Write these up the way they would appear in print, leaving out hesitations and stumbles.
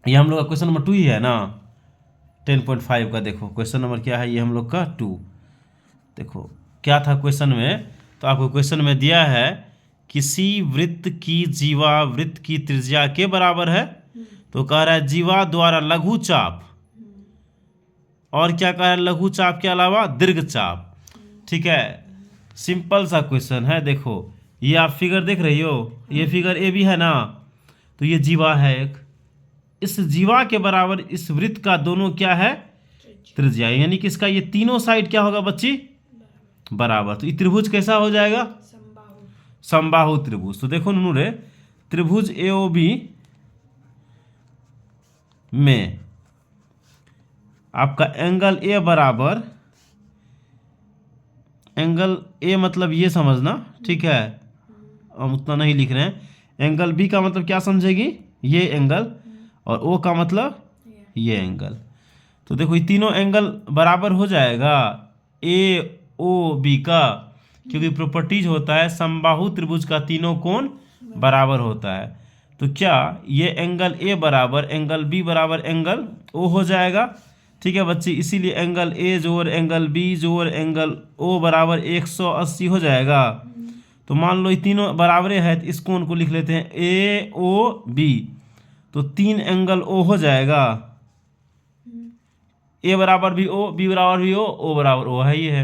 ये हम लोग का क्वेश्चन नंबर 2 ही है ना, 10.5 का। देखो क्वेश्चन नंबर क्या है, ये हम लोग का 2। देखो क्या था क्वेश्चन में, तो आपको क्वेश्चन में दिया है किसी वृत्त की जीवा वृत्त की त्रिज्या के बराबर है। तो कह रहा है जीवा द्वारा लघु चाप, और क्या कह रहा है, लघु चाप के अलावा दीर्घ चाप। ठीक है, सिंपल सा क्वेश्चन है। देखो ये आप फिगर देख रही हो, ये फिगर ए भी है ना, तो ये जीवा है एक। इस जीवा के बराबर इस वृत्त का दोनों क्या है, त्रिज्या, यानी कि इसका ये तीनों साइड क्या होगा बच्ची, बराबर। तो ये त्रिभुज कैसा हो जाएगा, समबाहु त्रिभुज। तो देखो नूनू रे, त्रिभुज एओबी में आपका एंगल ए बराबर, एंगल ए मतलब ये समझना, ठीक है, हम उतना नहीं लिख रहे हैं। एंगल बी का मतलब क्या समझेगी, ये एंगल, और ओ का मतलब ये एंगल। तो देखो ये तीनों एंगल बराबर हो जाएगा ए ओ बी का, क्योंकि प्रॉपर्टीज होता है समबाहु त्रिभुज का तीनों कोण बराबर होता है। तो क्या ये एंगल ए बराबर एंगल बी बराबर एंगल ओ हो जाएगा। ठीक है बच्ची, इसीलिए एंगल ए जोड़ एंगल बी जोड़ एंगल ओ बराबर 180 हो जाएगा। तो मान लो ये तीनों बराबरे है, तो इस कोण को लिख लेते हैं ए ओ बी। तो 3 एंगल ओ हो जाएगा, ए बराबर भी ओ, बी बराबर भी ओ बराबर ओ है, ये है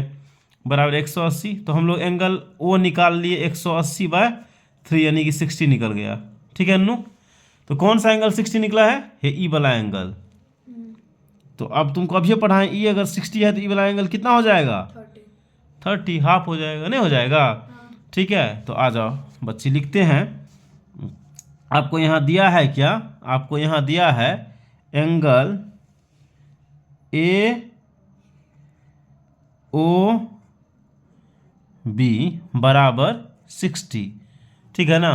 बराबर 180। तो हम लोग एंगल ओ निकाल लिए 180/3, यानी कि 60 निकल गया। ठीक है अन्नू, तो कौन सा एंगल 60 निकला है ई वाला एंगल। तो अब तुमको अभी पढ़ाएं, ई अगर 60 है तो ई वाला एंगल कितना हो जाएगा, 30, हाफ हो जाएगा, नहीं हो जाएगा। ठीक है, तो आ जाओ बच्चे लिखते हैं। आपको यहाँ दिया है क्या, आपको यहाँ दिया है एंगल ए ओ बी बराबर 60। ठीक है ना,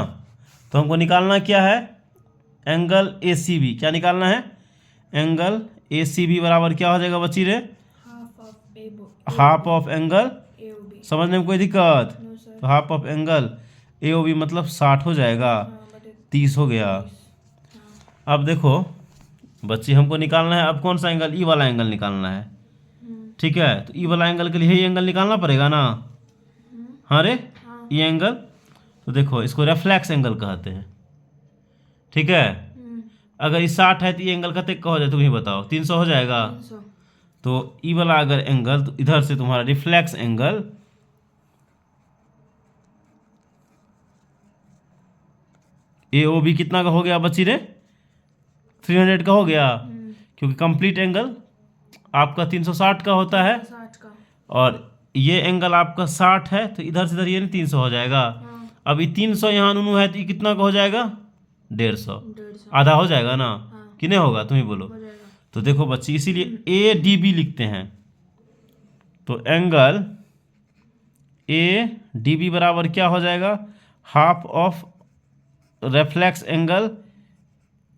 तो हमको निकालना क्या है, एंगल ए सी बी। क्या निकालना है, एंगल ए सी बी बराबर क्या हो जाएगा बच्ची रे, हाफ ऑफ एंगल, समझने में कोई दिक्कत, तो half of angle A O B मतलब 60 हो जाएगा, 30 हो गया। अब देखो बच्ची हमको निकालना है अब कौन सा एंगल, ई वाला एंगल निकालना है। ठीक है, तो ई वाला एंगल के लिए ये एंगल निकालना पड़ेगा ना। हाँ रे, ये एंगल, तो देखो इसको रेफ्लेक्स एंगल कहते हैं। ठीक है, अगर ये 60 है तो ये एंगल कहते का हो जाए, तुम ही बताओ, 300 हो जाएगा। तो ई वाला अगर एंगल, तो इधर से तुम्हारा reflex angle A O B कितना का हो गया बच्ची रे, 300 का हो गया, क्योंकि कंप्लीट एंगल आपका 360 का होता है, और ये एंगल आपका 60 है, तो इधर से इधर ये 300 हो जाएगा। अब ये 300 यहाँ नूनू है, तो ये कितना का हो जाएगा, 150, आधा हो जाएगा ना, कि नहीं होगा, तुम ही बोलो। तो देखो बच्ची, इसीलिए ए डी बी लिखते हैं। तो एंगल ए डी बी बराबर क्या हो जाएगा, half of reflex angle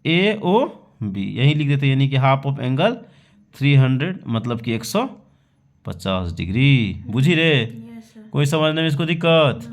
A O B, यही लिख देते, यानी कि हाफ ऑफ एंगल 300, मतलब कि 150 डिग्री। बुझी रे, कोई समझने में इसको दिक्कत।